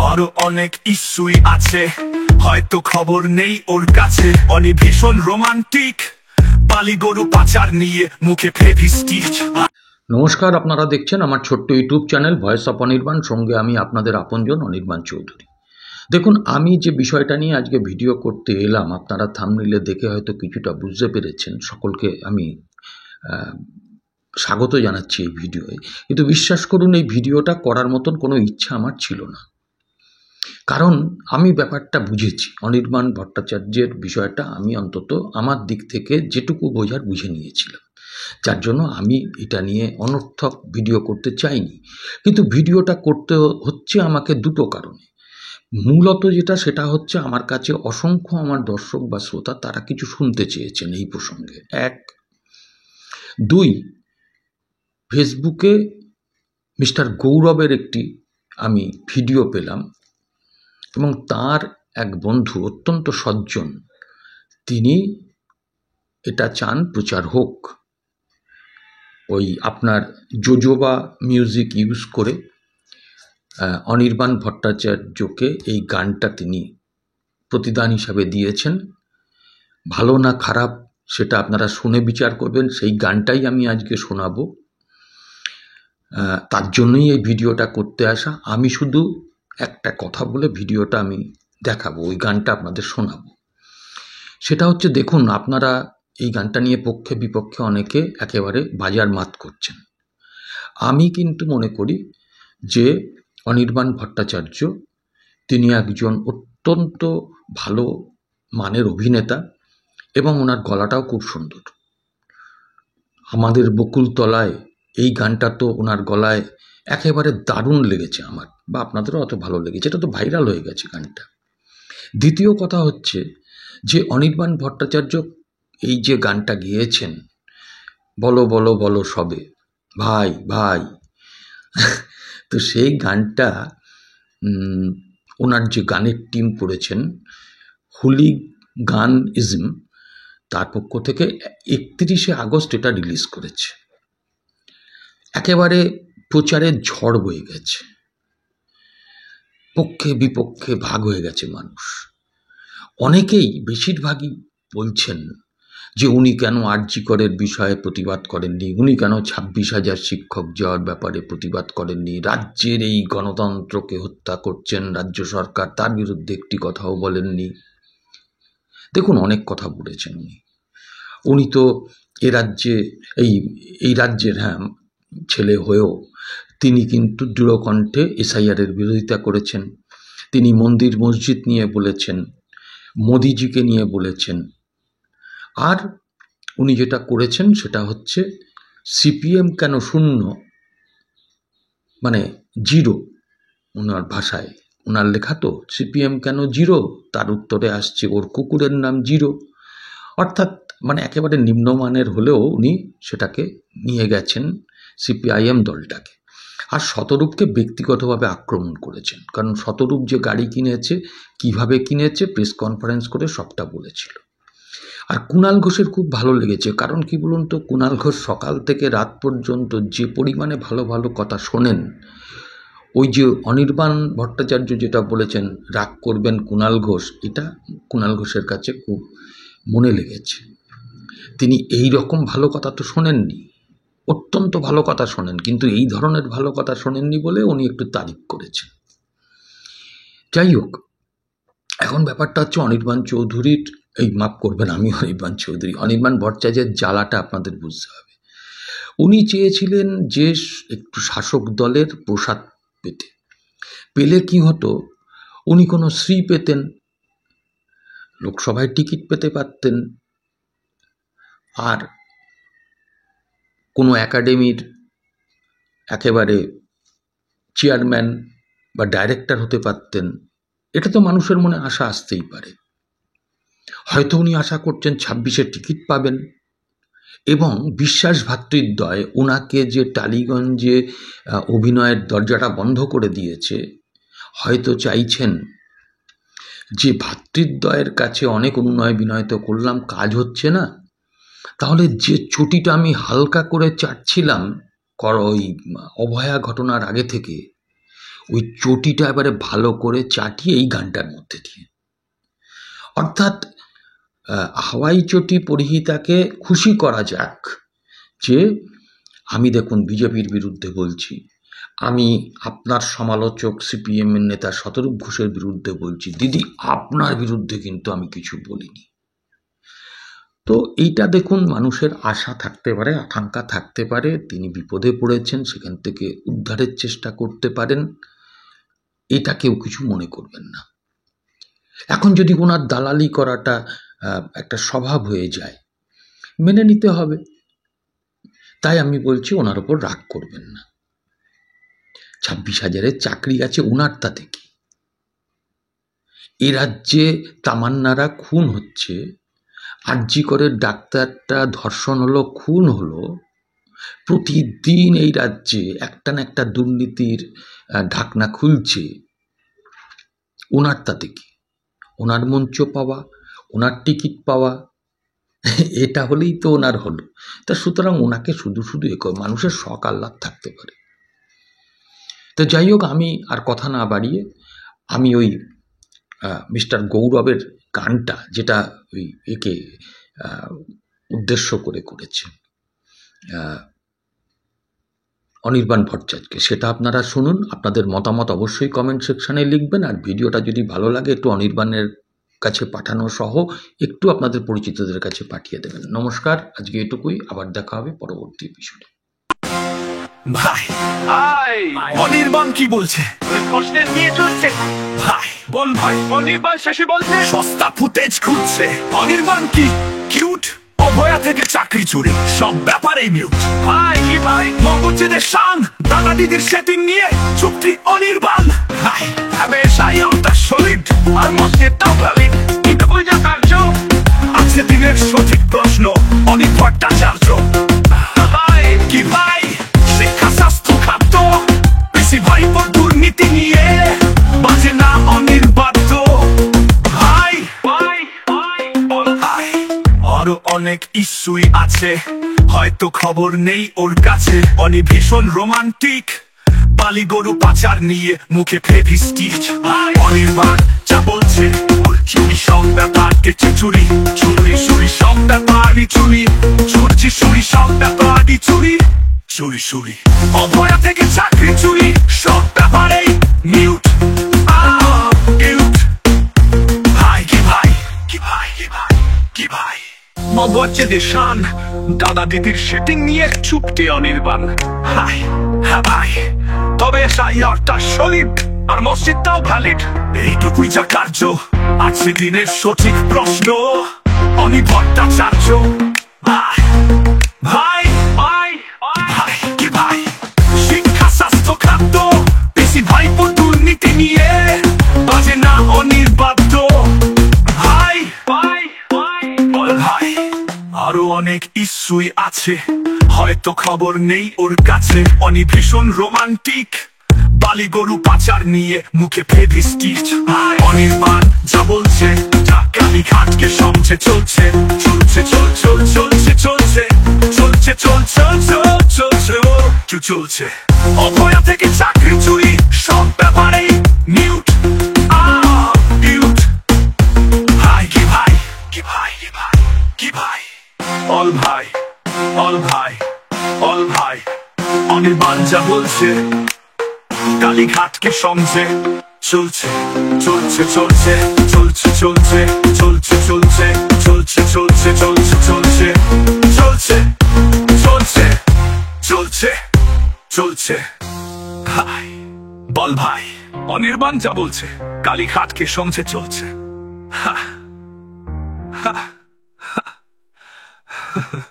আরো অনেক ইস্যুই আছে, হয়তো খবর নেই ওর কাছে। অনি ভীষণ রোমান্টিক, বালি গরু পাচার নিয়ে মুখে ফেভিস্টিচ। নমস্কার, আপনারা দেখছেন আমার ছোট্ট YouTube channel voice of Anirban. সঙ্গে আমি আপনাদের আপনজন অনির্বাণ চৌধুরী। দেখুন, আমি যে বিষয়টা নিয়ে আজকে ভিডিও করতে এলাম, আপনারা থাম্বনেইলে দেখে হয়তো কিছুটা বুঝতে পেরেছেন। সকলকে আমি স্বাগত জানাচ্ছি এই ভিডিওয়ে। কিন্তু বিশ্বাস করুন, এই ভিডিওটা করার মতন কোনো ইচ্ছা আমার ছিল না। কারণ আমি ব্যাপারটা বুঝেছি, অনির্বাণ ভট্টাচার্যের বিষয়টা আমি অন্তত আমার দিক থেকে যেটুকু বোঝার বুঝে নিয়েছিলাম। যার জন্য আমি এটা নিয়ে অনর্থক ভিডিও করতে চাইনি। কিন্তু ভিডিওটা করতে হচ্ছে আমাকে দুটো কারণে। মূলত সেটা হচ্ছে, আমার কাছে অসংখ্য আমার দর্শক বা শ্রোতা তারা কিছু শুনতে চেয়েছেন এই প্রসঙ্গে। এক, দুই, ফেসবুকে মিস্টার গৌরবের একটি আমি ভিডিও পেলাম এবং তার এক বন্ধু অত্যন্ত সজ্জন, তিনি এটা চান প্রচার হোক। ওই আপনার জোজোবা মিউজিক ইউজ করে অনির্বাণ ভট্টাচার্যকে এই গানটা তিনি প্রতিদান হিসাবে দিয়েছেন। ভালো না খারাপ সেটা আপনারা শুনে বিচার করবেন। সেই গানটাই আমি আজকে শোনাবো, তার জন্যই এই ভিডিওটা করতে আসা। আমি শুধু একটা কথা বলে ভিডিওটা আমি দেখাবো, ওই গানটা আপনাদের শোনাবো। সেটা হচ্ছে, দেখুন, আপনারা এই গানটা নিয়ে পক্ষে বিপক্ষে অনেকে একেবারে বাজার মাত করছেন। আমি কিন্তু মনে করি যে অনির্বাণ ভট্টাচার্য তিনি একজন অত্যন্ত ভালো মানের অভিনেতা এবং ওনার গলাটাও খুব সুন্দর। আমাদের বকুলতলায় এই গানটা তো ওনার গলায় একেবারে দারুণ লেগেছে আমার, বা আপনাদেরও অত ভালো লেগেছে, এটা তো ভাইরাল হয়ে গেছে গানটা। দ্বিতীয় কথা হচ্ছে যে অনির্বাণ ভট্টাচার্য এই যে গানটা গেয়েছেন, বলো বলো বলো সবে ভাই ভাই, তো সেই গানটা ওনার যে গানের টিম করেছেন হুলিগানিজম, তার পক্ষ থেকে 31শে আগস্ট এটা রিলিজ করেছে। একেবারে প্রচারের ঝড় বয়ে গেছে, পক্ষে বিপক্ষে ভাগ হয়ে গেছে মানুষ। অনেকেই, বেশিরভাগই বলছেন যে উনি কেন আরজি করের বিষয়ে প্রতিবাদ করেননি, উনি কেন 26,000 শিক্ষক যাওয়ার ব্যাপারে প্রতিবাদ করেননি, রাজ্যের এই গণতন্ত্রকে হত্যা করছেন রাজ্য সরকার, তার বিরুদ্ধে একটি কথাও বলেননি। দেখুন, অনেক কথা বলেছেন উনি তো এ রাজ্যে এই রাজ্যের ছেলে হয়েও তিনি কিন্তু দৃঢ়কণ্ঠে এসআইআরের বিরোধিতা করেছেন। তিনি মন্দির মসজিদ নিয়ে বলেছেন, মোদিজিকে নিয়ে বলেছেন। আর উনি যেটা করেছেন সেটা হচ্ছে সিপিএম কেন শূন্য, মানে জিরো, ওনার ভাষায়, ওনার লেখা তো সিপিএম কেন জিরো, তার উত্তরে আসছে ওর কুকুরের নাম জিরো। অর্থাৎ মানে একেবারে নিম্নমানের হলেও উনি সেটাকে নিয়ে গেছেন সিপিআইএম দলটাকে। আর শতরূপকে ব্যক্তিগতভাবে আক্রমণ করেছেন, কারণ শতরূপ যে গাড়ি কিনেছে, কিভাবে কিনেছে, প্রেস কনফারেন্স করে সবটা বলেছিল। আর কুণাল ঘোষের খুব ভালো লেগেছে, কারণ কি বলুন তো, কুণাল ঘোষ সকাল থেকে রাত পর্যন্ত যে পরিমাণে ভালো ভালো কথা শোনেন, ওই যে অনির্বাণ ভট্টাচার্য যেটা বলেছেন রাগ করবেন কুণাল ঘোষ, এটা কুণাল ঘোষের কাছে খুব মনে লেগেছে। তিনি এই রকম ভালো কথা তো শোনেননি, অত্যন্ত ভালো কথা শোনেন, কিন্তু এই ধরনের ভালো কথা শোনেননি বলে উনি একটু তারিফ করেছেন। যাই হোক, এখন ব্যাপারটা হচ্ছে অনির্বাণ চৌধুরীর, মাফ করবেন, আমি অনির্বাণ চৌধুরী, অনির্বাণ ভট্টাচার্যের জ্বালাটা আপনাদের বুঝতে হবে। উনি চেয়েছিলেন যে একটু শাসক দলের প্রসাদ পেলে কি হতো, উনি কোনো শ্রী পেতেন, লোকসভায় টিকিট পেতে পারতেন, আর কোনো একাডেমির একেবারে চেয়ারম্যান বা ডাইরেক্টর হতে পারতেন। এটা তো মানুষের মনে আশা আসতেই পারে। হয়তো উনি আশা করছেন 26-এ টিকিট পাবেন, এবং বিশ্বাস ভ্রাতৃদ্বয় ওনাকে যে টালিগঞ্জে অভিনয়ের দরজাটা বন্ধ করে দিয়েছে, হয়তো চাইছেন যে ভ্রাতৃদ্বয়ের কাছে অনেক অনুনয় বিনয় তো করলাম, কাজ হচ্ছে না, তাহলে যে ছুটিটা আমি হালকা করে চাটছিলাম ওই অভয়া ঘটনার আগে থেকে ওই চটিটা এবারে ভালো করে চাটিয়ে এই গানটার মধ্যে দিয়ে, অর্থাৎ হাওয়াই চটি পরিহিতাকে খুশি করা যাক যে আমি দেখুন বিজেপির বিরুদ্ধে বলছি, আমি আপনার সমালোচক সিপিএম এর নেতা শতরূপ ঘোষের বিরুদ্ধে বলছি, দিদি আপনার বিরুদ্ধে কিন্তু আমি কিছু বলিনি। তো এইটা দেখুন, মানুষের আশা থাকতে পারে, আকাঙ্ক্ষা থাকতে পারে, তিনি বিপদে পড়েছেন, সেখান থেকে উদ্ধারের চেষ্টা করতে পারেন, এটা কেউ কিছু মনে করবেন না। এখন যদি ওনার দালালি করাটা একটা স্বভাব হয়ে যায়, মেনে নিতে হবে। তাই আমি বলছি ওনার ওপর রাগ করবেন না। 26,000-এর চাকরি আছে, ওনার তাতে কি? এ রাজ্যে তামান্নারা খুন হচ্ছে, আরজি করের ডাক্তারটা ধর্ষণ হলো, খুন হলো, প্রতিদিন এই রাজ্যে একটা না একটা দুর্নীতির ঢাকনা খুলছে, ওনার তাতে কি? ওনার মঞ্চ পাওয়া, ওনার টিকিট পাওয়া, এটা হলেই তো ওনার হলো। তা সুতরাং ওনাকে শুধু শুধু মানুষের শখ আহ্লাদ থাকতে পারে। তো যাই হোক, আমি আর কথা না বাড়িয়ে আমি ওই মিস্টার গৌরবের গানটা, যেটা ওই একে উদ্দেশ্য করে করেছে অনির্বাণ ভট্টাচার্যকে, সেটা আপনারা শুনুন। আপনাদের মতামত অবশ্যই কমেন্ট সেকশনে লিখবেন। আর ভিডিওটা যদি ভালো লাগে একটু অনির্বাণের কাছে পাঠানো সহ একটু আপনাদের পরিচিতদের কাছে পাঠিয়ে দেবেন। নমস্কার, আজকে এটুকুই, আবার দেখা হবে পরবর্তী এপিসোডে। ভাই অনির্বাণ কি বলছে? প্রশ্নের নিয়ে চলছে ভাই বল ভাই। অনির্বাণ শেষে বলছে সস্তা ফুটেজ খুঁজছে। অনির্বাণ কি কিউট? অভয়া থেকে চাকরি চুরি, সব ব্যাপারেই মিউট। ভাই কি ভাই মঙ্গলচেদের শান, দাদা দিদির সেটিং নিয়ে চুক্তি অনির্বাণ। ভাই হামেশাই ওটা সলিড আর মস্তিষ্কটাও ভ্যালিড, কিন্তু বুঝা কার্য আছে দিনের সঠিক প্রশ্ন অনিক ভট্টাচার্য। ভাই কি ভাই? শিক্ষা স্বাস্থ্য খাদ্য বেশি ভাইপো দুর্নীতি নিয়ে বাজে না অনির্বাদ্য। ভাই ভাই ভাই বল ভাই আরো অনেক ইস্যুই আছে, হয়তো খবর নেই ওর কাছে। অনি ভীষণ রোমান্টিক, বালি গরু পাচার নিয়ে মুখে ফেভিস্টিক। অনির্বাণ যা বলছে ওর চুরি, সব ব্যাপারকে চুরি চুরি চুরি, সব ব্যাপারই চুরি চুরছি চুরি, সব ব্যাপারই চুরি চুরি চুরি। অভয়া থেকে চাকরি চুরি, সব ব্যাপারেই মিউট মিউট। ভাই কি ভাই? কি ভাই? কি ভাই? কি ভাই? মগজেদের শান, দাদা দিদির সেটিং নিয়ে চুক্তি অনির্বাণ। হাই হ্যাঁ ভাই, তবে সাইয়ারটা সলিড আর মসজিদটাও ভ্যালিড, এইটুকুই যা কার্য আছে দিনের সঠিক প্রশ্ন অনি ভট্টাচার্য। ভাই ভাই ভাই ভাই কি ভাই? শিক্ষা স্বাস্থ্য খাদ্য বেশি ভাইপো দুর্নীতি নিয়ে বাজে না অনির্বাদ্য। ভাই ভাই ভাই বল ভাই আরো অনেক ইস্যুই আছে, হয়তো খবর নেই ওর কাছে। অনি ভীষণ রোমান্টিক, বালি গরু পাচার নিয়ে মুখে ফেভিস্টিক। অনির্বাণ যা বলছে যা কালীঘাটকে সমঝে চলছে চলছে চলছে চলছে চলছে চলছে চলছে চলছে চলছে। অভয়া থেকে চাকরি চুরি, সব ব্যাপারেই মিউট মিউট। ভাই কি ভাই? কি ভাই? কি ভাই? কি ভাই? অল ভাই অল ভাই অল ভাই অনির্বাণ যা বলছে কালীঘাটকে সমঝে চলছে চলছে চলছে চলছে চলছে চলছে চলছে চলছে চলছে চলছে চলছে চলছে চলছে চলছে চলছে। ভাই বল ভাই অনির্বাণ যা বলছে কালীঘাটকে সমঝে চলছে। হা হা হা